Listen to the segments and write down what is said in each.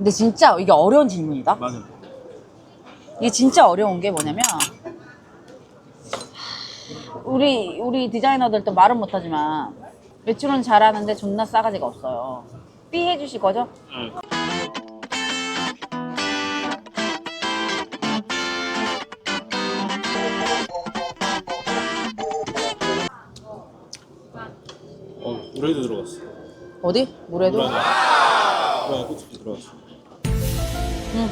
근데 진짜 이게 어려운 질문이다. 맞아. 이게 진짜 어려운 게 뭐냐면 우리 디자이너들도 말은 못하지만 외출은 잘하는데 존나 싸가지가 없어요. 삐 해주실 거죠? 응. 물에도 들어갔어. 어디? 물에도? 물 안에 꽃이 들어갔어. 응.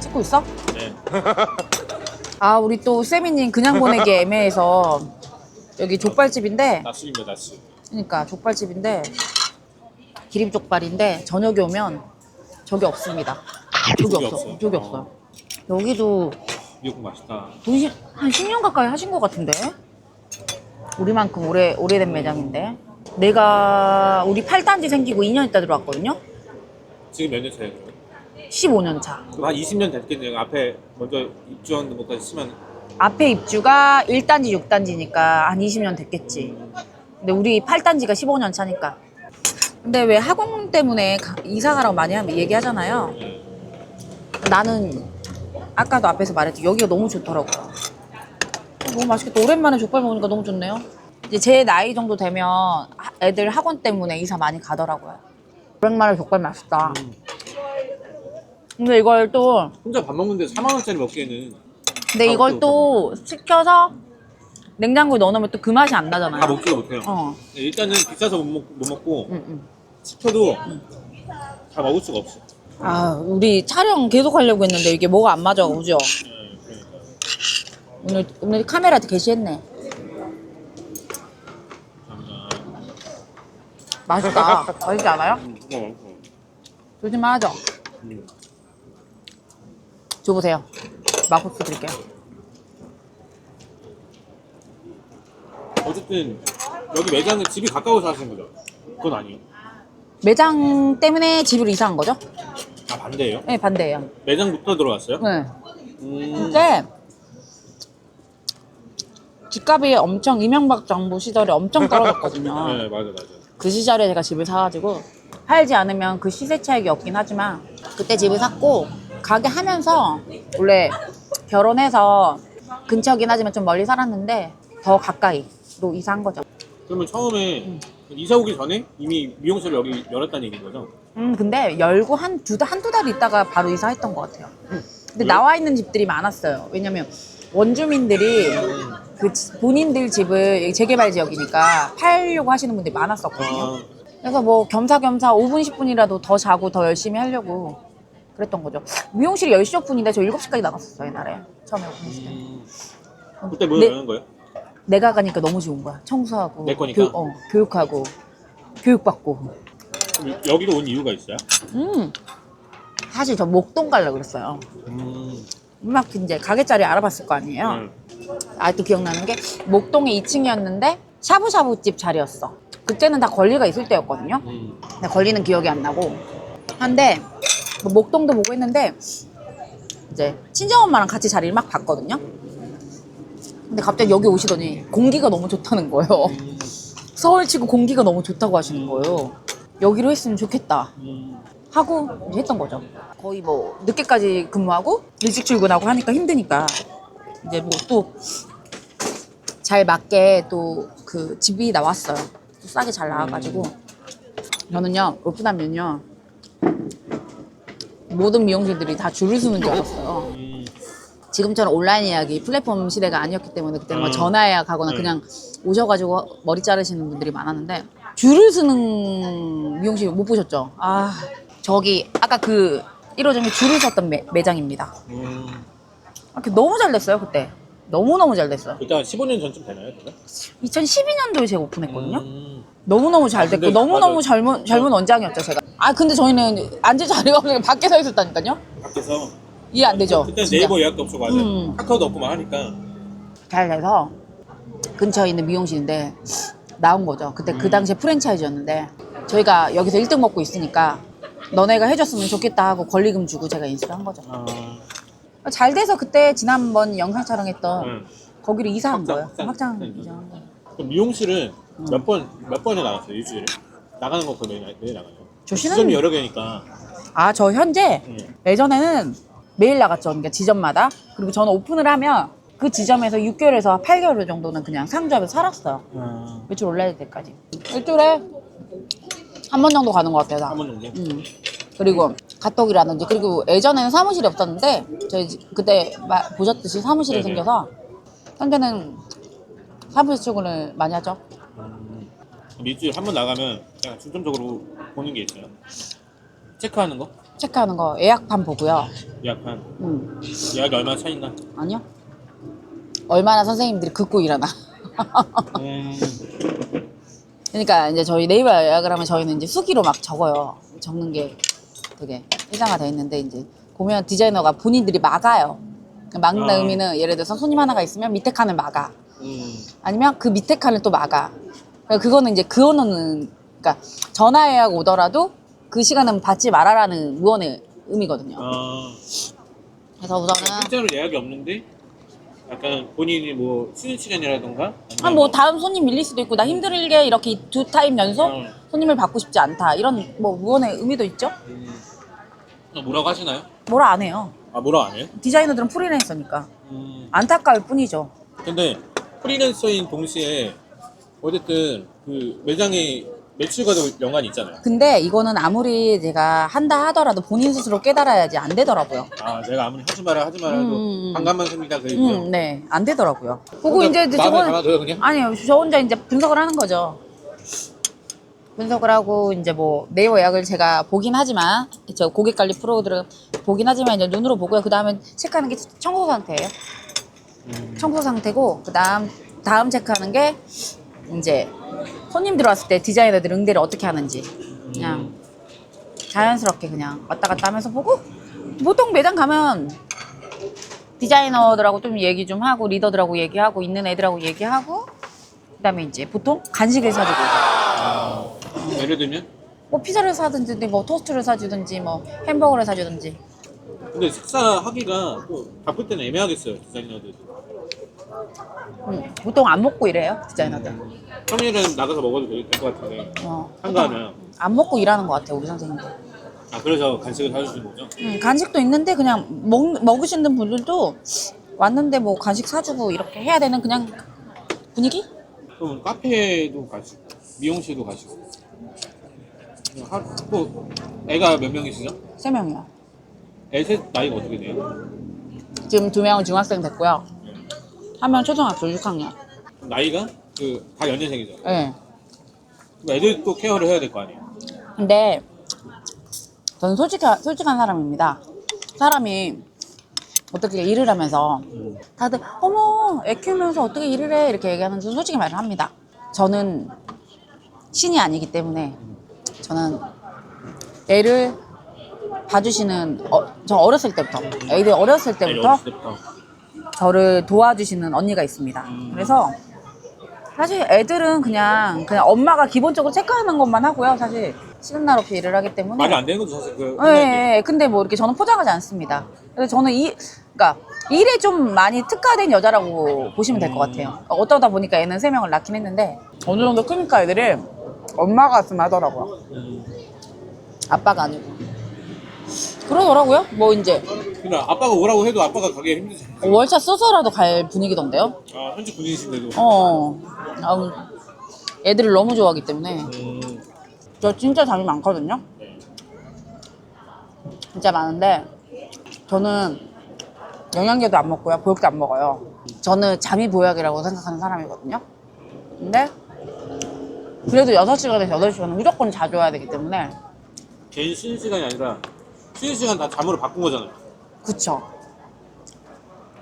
찍고 있어? 네. 아, 우리 또 세미님 그냥 보내기 애매해서 여기 족발집인데, 낮술입니다, 낮술. 그러니까 족발집인데 기름 족발인데 저녁에 오면 저기 없습니다. 저기 저기 없어. 없어? 저기 없어요. 여기도 미역국 맛있다. 한 10년 가까이 하신 것 같은데? 우리만큼 오래된 매장인데. 우리 8단지 생기고 2년 있다 들어왔거든요? 지금 몇 년 차예요? 15년 차. 그럼 한 20년 됐겠네요. 앞에 먼저 입주한 것까지 치면. 앞에 입주가 1단지, 6단지니까 한 20년 됐겠지. 근데 우리 8단지가 15년 차니까. 근데 왜 학원 때문에 이사 가라고 많이 얘기하잖아요. 나는 아까도 앞에서 말했지, 여기가 너무 좋더라고요. 너무 맛있겠다. 오랜만에 족발 먹으니까 너무 좋네요. 이제 제 나이 정도 되면 애들 학원 때문에 이사 많이 가더라고요. 오랜만에 족발 맛있다. 근데 이걸 또 혼자 밥 먹는데 4만 원짜리 먹기에는. 근데 이걸 또 시켜서 냉장고에 넣어놓으면 또 그 맛이 안 나잖아요. 다 먹지가 못해요. 어. 일단은 비싸서 못 먹고 응. 시켜도 다 먹을 수가 없어. 아, 우리 촬영 계속 하려고 했는데 이게 뭐가 안 맞아, 그죠? 그러니까. 오늘 카메라 게시했네. 맛있다. 맛있지 않아요? 조심만 하죠? 줘보세요. 맛국수 드릴게요. 어쨌든 여기 매장은 집이 가까워서 하시는 거죠? 그건 아니에요. 매장 때문에 집으로 이사한 거죠? 아, 반대예요? 네, 반대예요. 매장부터 들어왔어요? 네. 근데 집값이 엄청 이명박 정부 시절에 엄청 떨어졌거든요. 네, 맞아. 그 시절에 제가 집을 사가지고 팔지 않으면 그 시세 차익이 없긴 하지만 그때 집을 샀고 가게 하면서 원래 결혼해서 근처긴 하지만 좀 멀리 살았는데 더 가까이로 이사한 거죠. 그러면 처음에 이사 오기 전에 이미 미용실을 여기 열었다는 얘기인 거죠? 근데 열고 한두 달 있다가 바로 이사했던 것 같아요. 근데 나와 있는 집들이 많았어요. 왜냐면 원주민들이 본인들 집을 재개발 지역이니까 팔려고 하시는 분들이 많았었거든요. 그래서 뭐 겸사겸사 5분, 10분이라도 더 자고 더 열심히 하려고 그랬던 거죠. 미용실이 10시 오픈인데 저 7시까지 나갔었어요, 옛날에. 처음에 오픈했을 때. 그때 뭐 여는 거예요? 내가 가니까 너무 좋은 거야. 청소하고. 내 거니까? 교육하고. 교육받고. 그럼 여기로 온 이유가 있어요? 사실 저 목동 가려고 그랬어요. 막 이제 가게 자리 알아봤을 거 아니에요. 아직도 기억나는 게 목동에 2층이었는데 샤브샤브 집 자리였어. 그때는 다 권리가 있을 때였거든요. 근데 권리는 기억이 안 나고 한데 뭐 목동도 보고 했는데 이제 친정엄마랑 같이 자리를 막 봤거든요. 근데 갑자기 여기 오시더니 공기가 너무 좋다는 거예요. 서울치고 공기가 너무 좋다고 하시는 거예요. 여기로 했으면 좋겠다 하고 이제 했던 거죠. 거의 뭐 늦게까지 근무하고 일찍 출근하고 하니까 힘드니까 이제 뭐 또 잘 맞게 또 그 집이 나왔어요. 또 싸게 잘 나와가지고 저는요 오픈하면요 모든 미용실들이 다 줄을 서는 줄 알았어요. 지금처럼 온라인 예약이 플랫폼 시대가 아니었기 때문에 그때는 뭐 전화 예약하거나 그냥 오셔가지고 머리 자르시는 분들이 많았는데 줄을 서는 미용실 못 보셨죠? 아, 저기 아까 그 1호점이 줄을 섰던 매장입니다. 너무 잘 됐어요 그때. 너무너무 잘 됐어요. 일단 15년 전쯤 되나요? 2012년도에 제가 오픈했거든요. 너무너무 잘 됐고 근데 너무너무 맞아. 젊은 원장이었죠 제가. 아 근데 저희는 앉을 자리가 없으니까 밖에 서 있었다니까요. 밖에서 이해 안 되죠? 그때 진짜. 네이버 예약도 없어가지고 카카오도 없고 막 하니까 잘 돼서 근처에 있는 미용실인데 나온 거죠. 그때 그 당시에 프랜차이즈였는데 저희가 여기서 1등 먹고 있으니까 너네가 해줬으면 좋겠다 하고 권리금 주고 제가 인수를 한 거죠. 잘 돼서 그때 지난번 영상 촬영했던 거기로 이사한 거예요. 확장 이사한 거예요. 그럼 미용실은 몇 번에 나갔어요? 일주일에? 나가는 거 거의 매일 나가요? 저 시점이 여러 개니까 아, 저 현재 응. 예전에는 매일 나갔죠. 그러니까 지점마다. 그리고 저는 오픈을 하면 그 지점에서 6개월에서 8개월 정도는 그냥 상주하면서 살았어요. 매출 올라야 될 때까지. 일주일에 한 번 정도 가는 것 같아요. 나. 한번 정도? 그리고 카톡이라든지 그리고 예전에는 사무실이 없었는데 저희 그때 보셨듯이 사무실이 네네. 생겨서 현재는 사무실 출근을 많이 하죠. 일주일에 한 번 나가면 그냥 중점적으로 보는 게 있어요. 체크하는 거? 체크하는 거 예약판 보고요. 예약한. 음, 예약이 얼마나 차이나? 아니요. 얼마나 선생님들이 긋고 일하나. 음. 그러니까 이제 저희 네이버 예약을 하면 저희는 이제 수기로 막 적어요. 적는 게 되게 일상화돼 있는데 이제 보면 디자이너가 본인들이 막아요. 막는 아. 의미는 예를 들어서 손님 하나가 있으면 밑에 칸을 막아. 음. 아니면 그 밑에 칸을 또 막아. 그러니까 그거는 이제 그거는 그러니까 전화 예약 오더라도 그 시간은 받지 말아라는 무언의 의미거든요. 아. 그래서 우선은 실제로 예약이 없는데 약간 본인이 뭐 쉬는 시간이라던가 아, 뭐 다음 손님 밀릴 수도 있고 나 힘들게 이렇게 2타임 연속 손님을 받고 싶지 않다 이런 뭐 무언의 의미도 있죠. 뭐라고 하시나요? 뭐라 안 해요. 아 뭐라고 안 해요? 디자이너들은 프리랜서니까 안타까울 뿐이죠. 근데 프리랜서인 동시에 어쨌든 그 매장의 매출과도 연관이 있잖아요. 근데 이거는 아무리 제가 한다 하더라도 본인 스스로 깨달아야지 안 되더라고요. 아 내가 아무리 하지 마라 해도 반감만 생기다 그러고요. 네, 안 되더라고요. 보고 이제 마음에 저건 담아둬요 그냥? 아니요, 저 혼자 이제 분석을 하는 거죠. 분석을 하고 이제 뭐 네이버 예약을 제가 보긴 하지만 저 고객 관리 프로들은 보긴 하지만 이제 눈으로 보고요. 그 다음에 체크하는 게 청소 상태예요. 청소 상태고 그 다음 체크하는 게 이제 손님 들어왔을 때 디자이너들 응대를 어떻게 하는지 그냥 자연스럽게 그냥 왔다 갔다 하면서 보고 보통 매장 가면 디자이너들하고 좀 얘기 좀 하고 리더들하고 얘기하고 있는 애들하고 얘기하고 그다음에 이제 보통 간식을 사주고 예를 들면? 뭐 피자를 사든지 뭐 토스트를 사주든지 뭐 햄버거를 사주든지. 근데 식사하기가 또 바쁠 때는 애매하겠어요 디자이너들. 보통 안 먹고 일해요 디자이너들. 평일은 나가서 먹어도 될 것 같은데 보통 한가하면 안 먹고 일하는 것 같아요 우리 선생님들. 아 그래서 간식을 사주시는 거죠? 간식도 있는데 그냥 먹으시는 분들도 왔는데 뭐 간식 사주고 이렇게 해야 되는 그냥 분위기? 그럼 카페도 가시고 미용실도 가시고 또 애가 몇 명이시죠? 3명이요. 애셋 나이가 어떻게 돼요? 지금 2명은 중학생 됐고요. 한 명 초등학교 6학년. 나이가 그 다 연년생이죠? 네. 그럼 애들 또 케어를 해야 될 거 아니에요? 근데 저는 솔직한 사람입니다. 사람이 어떻게 일을 하면서 다들 어머 애 키우면서 어떻게 일을 해 이렇게 얘기하는 줄 솔직히 말을 합니다. 저는 신이 아니기 때문에 저는 애를 봐주시는 저 어렸을 때부터 애들 어렸을 때부터 어렸을 때부터 저를 도와주시는 언니가 있습니다. 그래서 사실 애들은 그냥 엄마가 기본적으로 체크하는 것만 하고요. 사실 시간 날 없이 일을 하기 때문에 말이 안 되는 거죠 사실 그 네, 근데 뭐 이렇게 저는 포장하지 않습니다. 그래서 저는 그러니까 일에 좀 많이 특화된 여자라고 보시면 될 것 같아요. 어떠다 보니까 애는 3명을 낳긴 했는데 어느 정도 크니까 애들이 엄마가 좀 하더라고요. 아빠가 아니고. 그러더라고요. 뭐 이제 그러니까 아빠가 오라고 해도 아빠가 가기가 힘들잖아요. 월차 써서라도 갈 분위기던데요. 아 현직 군인이신데도 애들을 너무 좋아하기 때문에 저 진짜 잠이 많거든요. 네. 진짜 많은데 저는 영양제도 안 먹고요. 보약도 안 먹어요. 저는 잠이 보약이라고 생각하는 사람이거든요. 근데 그래도 6시간에서 8시간은 무조건 자줘야 되기 때문에 개인 쉬는 시간이 아니라 쉬는 시간 다 잠으로 바꾼 거잖아요. 그쵸.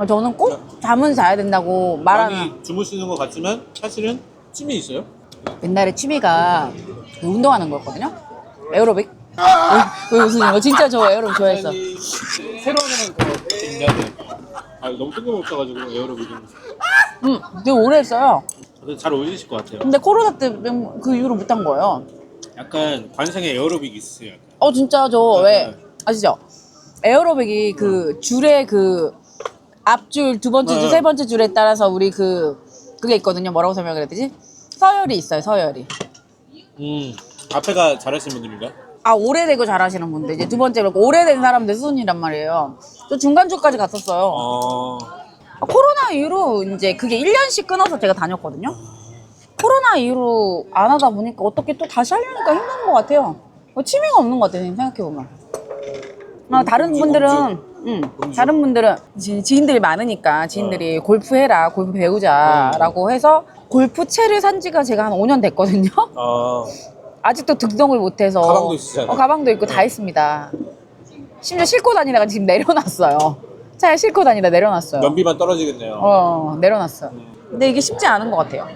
저는 꼭 잠은 자야 된다고 말하는 많이 주무시는 것 같지만 사실은 취미 있어요? 옛날에 취미가 운동하는 거였거든요. 에어로빅. 왜 웃으세요? 진짜 저 에어로빅 좋아했어. 새로 하는 거 있는데 아 너무 뜬금없어가지고 에어로빅은 되게 오래 했어요. 잘 어울리실 것 같아요. 근데 코로나 때 그 이후로 못한 거예요. 약간 관상에 에어로빅 있으세요. 약간. 진짜 저 왜 아시죠? 에어로빅이 그 줄의 그 앞줄, 두 번째 줄, 세 번째 줄에 따라서 우리 그게 있거든요. 뭐라고 설명을 해야 되지? 서열이 있어요, 서열이. 앞에가 잘하시는 분들인가? 아, 오래되고 잘하시는 분들. 이제 두 번째로 오래된 사람들 수준이란 말이에요. 저 중간주까지 갔었어요. 코로나 이후로 이제 그게 1년씩 끊어서 제가 다녔거든요. 코로나 이후로 안 하다 보니까 어떻게 또 다시 하려니까 힘든 것 같아요. 취미가 없는 것 같아요, 생각해보면. 다른 분들은, 다른 분들은 지인들이 많으니까 지인들이 골프 해라, 골프 배우자라고 해서 골프채를 산 지가 제가 한 5년 됐거든요. 아직도 등록을 못해서. 가방도 있으시잖아요. 가방도 있고 다 있습니다. 심지어 싣고 다니다가 지금 내려놨어요. 차에 싣고 다니다 내려놨어요. 연비만 떨어지겠네요. 내려놨어요. 근데 이게 쉽지 않은 것 같아요.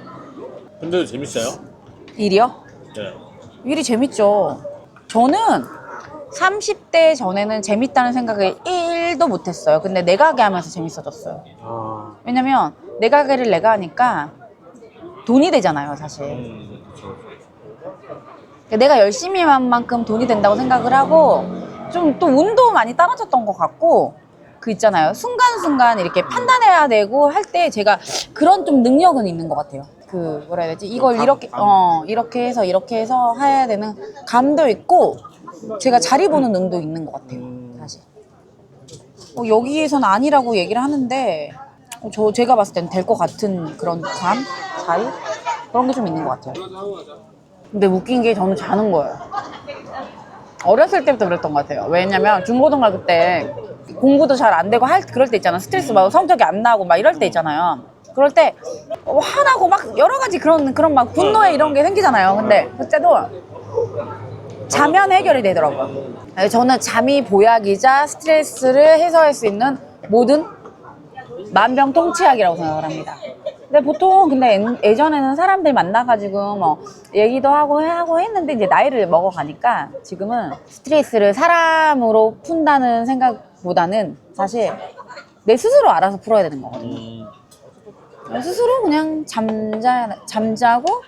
근데도 재밌어요? 일이요? 네. 일이 재밌죠. 저는 30대 전에는 재밌다는 생각을 1도 못했어요. 근데 내 가게 하면서 재밌어졌어요. 왜냐면 내 가게를 내가 하니까 돈이 되잖아요, 사실. 내가 열심히 한 만큼 돈이 된다고 생각을 하고 좀 또 운도 많이 따라졌던 것 같고 그 있잖아요. 순간순간 이렇게 판단해야 되고 할 때 제가 그런 좀 능력은 있는 것 같아요. 그 뭐라 해야 되지? 이걸 이렇게 해서 해야 되는 감도 있고 제가 자리 보는 능도 있는 것 같아요. 사실. 여기에선 아니라고 얘기를 하는데 제가 봤을 땐 될 것 같은 그런 자리? 그런 게 좀 있는 것 같아요. 근데 웃긴 게 저는 자는 거예요. 어렸을 때부터 그랬던 것 같아요. 왜냐면 중고등학교 때 공부도 잘 안 되고 그럴 때 있잖아. 스트레스 받고 성적이 안 나고 막 이럴 때 있잖아요. 그럴 때 화나고 막 여러 가지 그런 막 분노에 이런 게 생기잖아요. 근데 그때도 자면 해결이 되더라고요. 저는 잠이 보약이자 스트레스를 해소할 수 있는 모든 만병통치약이라고 생각을 합니다. 근데 보통 예전에는 사람들 만나가지고 뭐 얘기도 하고 했는데 이제 나이를 먹어가니까 지금은 스트레스를 사람으로 푼다는 생각보다는 사실 내 스스로 알아서 풀어야 되는 거거든요. 스스로 그냥 잠자고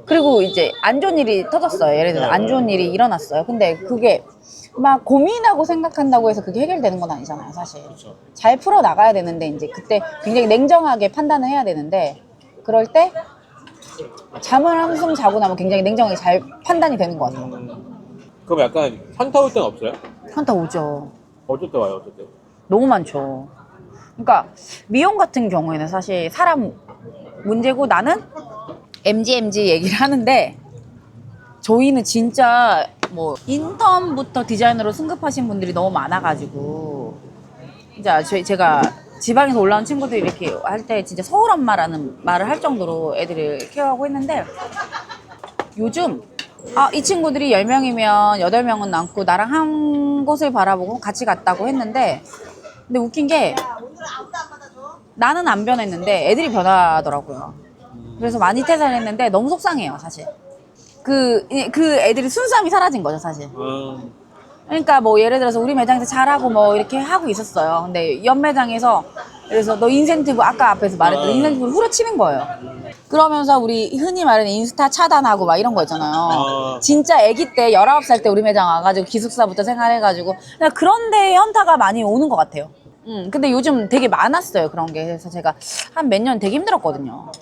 그리고 이제 안 좋은 일이 터졌어요. 예를 들어 안 좋은 일이 일어났어요. 근데 그게 막 고민하고 생각한다고 해서 그게 해결되는 건 아니잖아요, 사실. 그렇죠. 잘 풀어 나가야 되는데 이제 그때 굉장히 냉정하게 판단을 해야 되는데 그럴 때 잠을 한숨 자고 나면 굉장히 냉정하게 잘 판단이 되는 것 같아요. 그럼 약간 현타 올 때는 없어요? 현타 오죠. 어쩔 때 와요, 어쩔 때? 너무 많죠. 그러니까 미용 같은 경우에는 사실 사람 문제고 나는 MG 얘기를 하는데 저희는 진짜 뭐 인턴부터 디자이너로 승급하신 분들이 너무 많아가지고 이제 제가 지방에서 올라온 친구들이 이렇게 할 때 진짜 서울 엄마라는 말을 할 정도로 애들을 케어하고 했는데 요즘 이 친구들이 10명이면 8명은 남고 나랑 한 곳을 바라보고 같이 갔다고 했는데 근데 웃긴 게 나는 안 변했는데 애들이 변하더라고요. 그래서 많이 퇴사했는데 너무 속상해요, 사실. 그 애들이 순수함이 사라진 거죠, 사실. 그러니까 뭐 예를 들어서 우리 매장에서 잘하고 뭐 이렇게 하고 있었어요. 근데 옆 매장에서 그래서 너 인센티브 아까 앞에서 말했던 인센티브를 후려치는 거예요. 그러면서 우리 흔히 말하는 인스타 차단하고 막 이런 거 있잖아요. 진짜 아기 때 19살 때 우리 매장 와가지고 기숙사부터 생활해가지고 그냥 그런 데 현타가 많이 오는 것 같아요. 근데 요즘 되게 많았어요, 그런 게. 그래서 제가 한 몇 년 되게 힘들었거든요.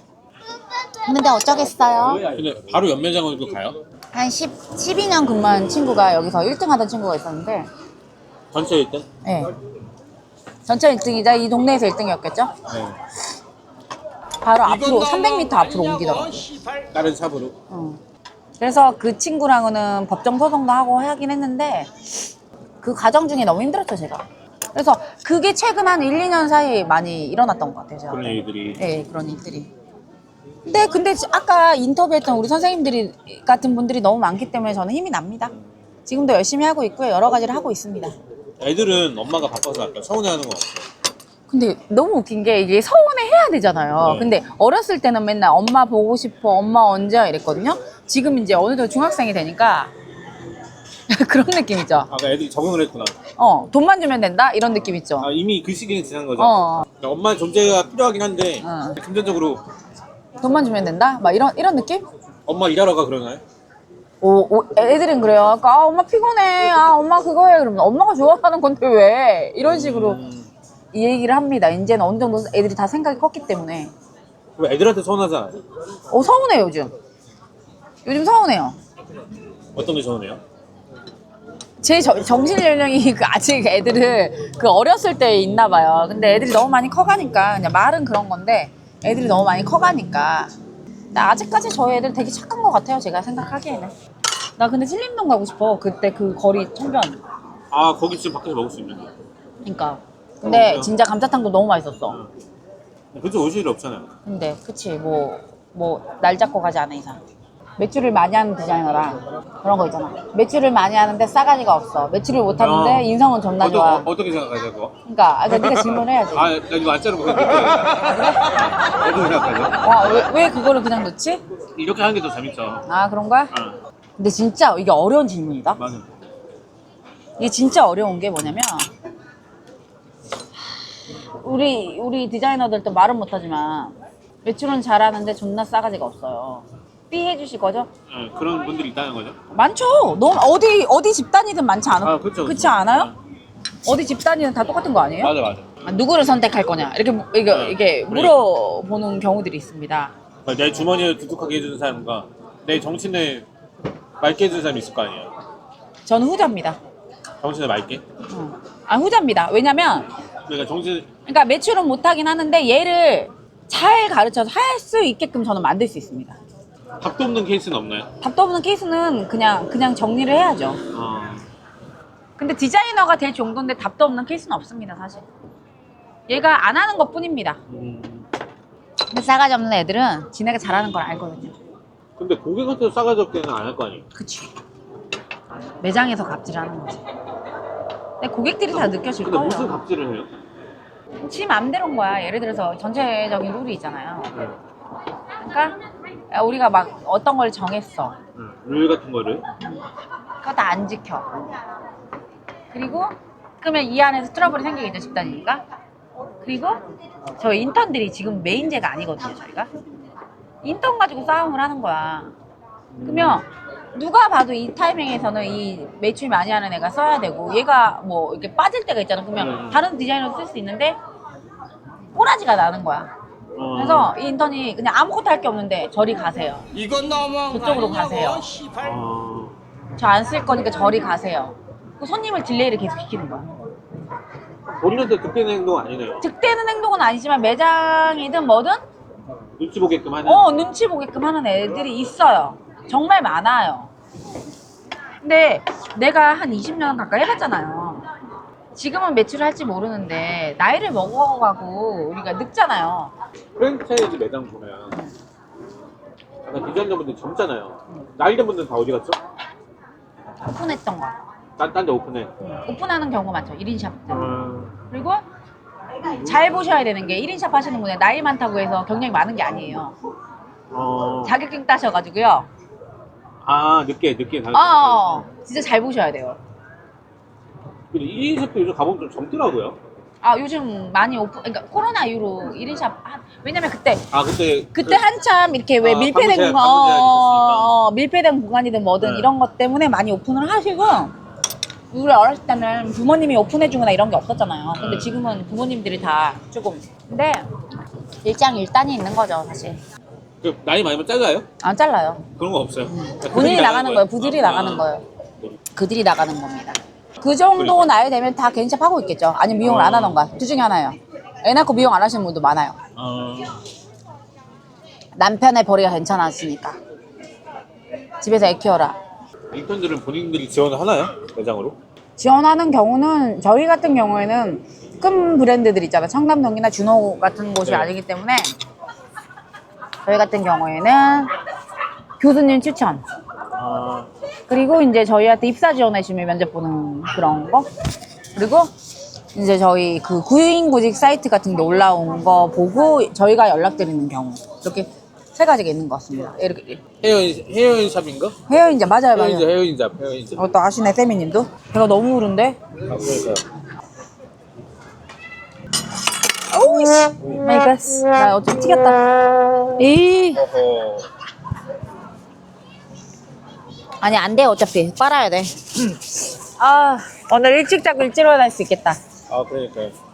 근데 어쩌겠어요. 근데 바로 연매장으로 가요? 한 12년 근무한 친구가 여기서 1등 하던 친구가 있었는데 전체 1등? 네. 전체 1등이자 이 동네에서 1등이었겠죠? 네. 바로 앞으로 300m 앞으로 옮기더라고요. 다른 샵으로? 그래서 그 친구랑은 법정 소송도 하고 하긴 했는데 그 과정 중에 너무 힘들었죠, 제가. 그래서 그게 최근 한 1, 2년 사이에 많이 일어났던 것 같아요, 제가. 그런 얘기들이. 네, 그런 일들이. 근데 아까 인터뷰했던 우리 선생님들이 같은 분들이 너무 많기 때문에 저는 힘이 납니다. 지금도 열심히 하고 있고요. 여러 가지를 하고 있습니다. 애들은 엄마가 바빠서 약간 서운해하는 거 같아요. 근데 너무 웃긴 게 이게 서운해해야 되잖아요. 네. 근데 어렸을 때는 맨날 엄마 보고 싶어, 엄마 언제 이랬거든요. 지금 이제 어느덧 중학생이 되니까 그런 느낌 있죠. 그러니까 애들이 적응을 했구나. 돈만 주면 된다? 이런 느낌 있죠. 이미 그 시기는 지난 거죠. 그러니까 엄마의 존재가 필요하긴 한데 금전적으로 돈만 주면 된다? 막 이런 느낌? 엄마 일하러 가 그러나요? 애들은 그래요. 아까 엄마 피곤해. 엄마 그거 해. 그러면 엄마가 좋아하는 건데 왜? 이런 식으로 이 얘기를 합니다. 이제는 어느 정도 애들이 다 생각이 컸기 때문에. 그럼 애들한테 서운하지 않아요? 서운해요, 요즘. 요즘 서운해요. 어떤 게 좋으네요? 제 정신 연령이 그 아직 애들을 그 어렸을 때 있나 봐요. 근데 애들이 너무 많이 커가니까 그냥 말은 그런 건데 애들이 너무 많이 커가니까. 근데 아직까지 저희 애들 되게 착한 것 같아요. 제가 생각하기에는. 나 근데 칠림동 가고 싶어. 그때 그 거리 천변. 아 거기 지금 밖에서 먹을 수 있는 거. 그러니까. 근데 그래요? 진짜 감자탕도 너무 맛있었어. 그쪽 오실 일 없잖아요. 근데 그치 날 잡고 가지 않은 이상. 매출을 많이 하는 디자이너라 그런 거 있잖아. 매출을 많이 하는데 싸가지가 없어. 매출을 못 하는데 인성은 존나 좋아. 어떻게 생각하세요 그거? 그러니까 네가 질문해야지. 나 이거 안 자르고 그냥 넣자. 어떻게 생각하세요? 와, 왜 그거를 그냥 넣지? 이렇게 하는 게 더 재밌죠. 아 그런가? 근데 진짜 이게 어려운 질문이다. 맞아. 이게 진짜 어려운 게 뭐냐면 우리 디자이너들도 말은 못하지만 매출은 잘하는데 존나 싸가지가 없어요. 삐 해주실 거죠? 네, 그런 분들이 있다는 거죠? 많죠. 너무 어디 집단이든 많지 않아? 아, 그쵸. 그렇지 않아요? 어디 집단이든 다 똑같은 거 아니에요? 맞아. 아, 누구를 선택할 거냐 이게 물어보는 경우들이 있습니다. 내 주머니를 두둑하게 해주는 사람과 내 정신을 맑게 해주는 사람이 있을 거 아니에요. 저는 후자입니다. 정신을 맑게? 후자입니다. 왜냐면 그러니까 매출은 못하긴 하는데 얘를 잘 가르쳐서 할 수 있게끔 저는 만들 수 있습니다. 답도 없는 케이스는 없나요? 답도 없는 케이스는 그냥 정리를 해야죠. 근데 디자이너가 될 정도인데 답도 없는 케이스는 없습니다, 사실. 얘가 안 하는 것 뿐입니다. 근데 싸가지 없는 애들은 지네가 잘하는 걸 알거든요. 근데 고객한테 싸가지 없게는 안 할 거 아니에요? 그치. 매장에서 갑질하는 거지. 근데 고객들이 다 느껴질 근데 거예요. 무슨 갑질을 해요? 지 맘대로인 거야. 예를 들어서 전체적인 룰이 있잖아요. 그러니까 우리가 막 어떤 걸 정했어. 룰 같은 거를? 그거 다 안 지켜. 그리고 그러면 이 안에서 트러블이 생기겠죠, 집단이니까. 그리고 저희 인턴들이 지금 메인제가 아니거든요, 저희가. 인턴 가지고 싸움을 하는 거야. 그러면 누가 봐도 이 타이밍에서는 이 매출 많이 하는 애가 써야 되고 얘가 뭐 이렇게 빠질 때가 있잖아. 그러면 다른 디자이너도 쓸 수 있는데 꼬라지가 나는 거야. 그래서 이 인턴이 그냥 아무것도 할 게 없는데 저리 가세요. 이건 너무 저쪽으로 가세요. 저 안 쓸 거니까 저리 가세요. 그 손님을 딜레이를 계속 시키는 거야. 본인한테 득대는 행동 아니네요. 득대는 행동은 아니지만 매장이든 뭐든 눈치 보게끔 하는? 눈치 보게끔 하는 애들이 있어요. 정말 많아요. 근데 내가 한 20년 가까이 해봤잖아요. 지금은 매출을 할지 모르는데 나이를 먹어가고 우리가 늙잖아요. 프랜차이즈 매장 보면 약간 디자이너분들 젊잖아요. 나이 든 분들은 다 어디 갔죠? 오픈했던 거. 딴 데 오픈해. 오픈하는 경우가 많죠. 1인 샵들. 그리고 잘 보셔야 되는 게 1인 샵 하시는 분이 나이 많다고 해서 경력이 많은 게 아니에요. 자격증 따셔가지고요. 늦게 가는 진짜 잘 보셔야 돼요. 근데 1인 샵도 요즘 가보면 좀 젊더라고요. 요즘 많이 그러니까 코로나 이후로 1인 샵 왜냐면 그때 그때 한참 이렇게 왜 밀폐된 방문 공간, 제한 있었으니까. 밀폐된 공간이든 뭐든 네. 이런 것 때문에 많이 오픈을 하시고 우리 어렸을 때는 부모님이 오픈해주거나 이런 게 없었잖아요. 근데 네. 지금은 부모님들이 다 조금 근데 일장일단이 있는 거죠, 사실. 나이 많으면 잘라요? 안 잘라요. 그런 거 없어요? 본인이 나가는 거예요. 부들이 나가는 거예요. 그들이 나가는 겁니다. 그 정도 나이 되면 다 개인샵 하고 있겠죠. 아니면 미용을 안 하던가. 둘 중에 하나예요. 애 낳고 미용 안 하시는 분도 많아요. 남편의 벌이가 괜찮았으니까. 집에서 애 키워라. 인턴들은 본인들이 지원을 하나요? 매장으로? 지원하는 경우는 저희 같은 경우에는 큰 브랜드들 있잖아요. 청담동이나 준호 같은 곳이 네. 아니기 때문에 저희 같은 경우에는 교수님 추천. 그리고 이제 저희한테 입사 지원해주시면 면접 보는 그런 거. 그리고 이제 저희 그 구인구직 사이트 같은 게 올라온 거 보고 저희가 연락드리는 경우. 이렇게 세 가지가 있는 것 같습니다. 이렇게. 헤어인샵인가? 헤어인자, 맞아요. 헤어인샵. 또 아시네, 세미님도. 배가 너무 부른데? 그러니까요. 오이씨! 마이 갓. 나 어차피 튀겼다. 에이. 아니, 안 돼, 어차피. 빨아야 돼. 오늘 일찍 자고 일찍 일어날 수 있겠다. 그러니까요.